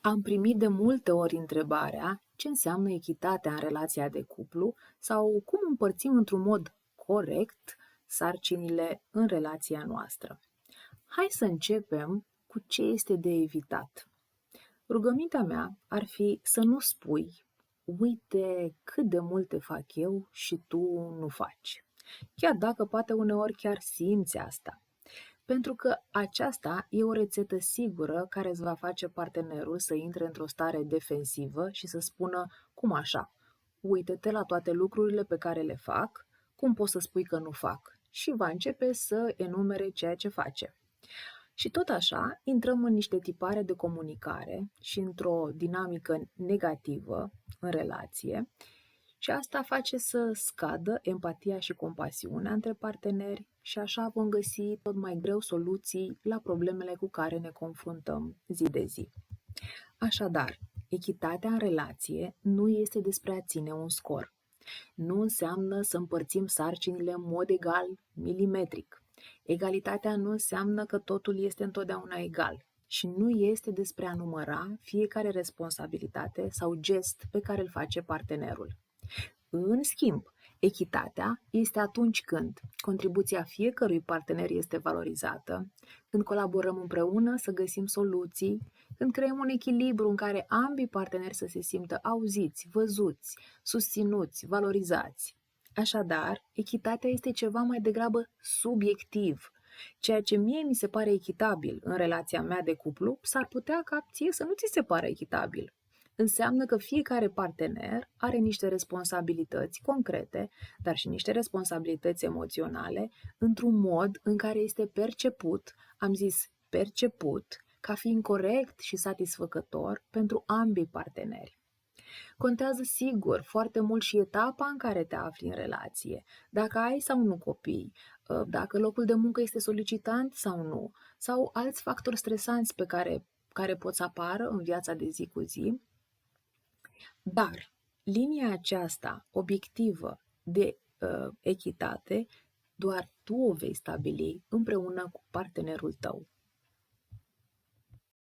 Am primit de multe ori întrebarea ce înseamnă echitatea în relația de cuplu sau cum împărțim într-un mod corect sarcinile în relația noastră. Hai să începem cu ce este de evitat. Rugămintea mea ar fi să nu spui, uite cât de multe fac eu și tu nu faci. Chiar dacă poate uneori chiar simți asta. Pentru că aceasta e o rețetă sigură care îți va face partenerul să intre într-o stare defensivă și să spună, cum așa, uite-te la toate lucrurile pe care le fac, cum poți să spui că nu fac? Și va începe să enumere ceea ce face. Și tot așa, intrăm în niște tipare de comunicare și într-o dinamică negativă în relație și asta face să scadă empatia și compasiunea între parteneri și așa vom găsi tot mai greu soluții la problemele cu care ne confruntăm zi de zi. Așadar, echitatea în relație nu este despre a ține un scor. Nu înseamnă să împărțim sarcinile în mod egal, milimetric. Egalitatea nu înseamnă că totul este întotdeauna egal și nu este despre a număra fiecare responsabilitate sau gest pe care îl face partenerul. În schimb, echitatea este atunci când contribuția fiecărui partener este valorizată, când colaborăm împreună să găsim soluții, când creăm un echilibru în care ambii parteneri să se simtă auziți, văzuți, susținuți, valorizați. Așadar, echitatea este ceva mai degrabă subiectiv. Ceea ce mie mi se pare echitabil în relația mea de cuplu, s-ar putea ca ție să nu ți se pare echitabil. Înseamnă că fiecare partener are niște responsabilități concrete, dar și niște responsabilități emoționale, într-un mod în care este perceput, am zis perceput, ca fiind corect și satisfăcător pentru ambii parteneri. Contează sigur foarte mult și etapa în care te afli în relație, dacă ai sau nu copii, dacă locul de muncă este solicitant sau nu, sau alți factori stresanți care pot să apară în viața de zi cu zi. Dar linia aceasta obiectivă de echitate, doar tu o vei stabili împreună cu partenerul tău.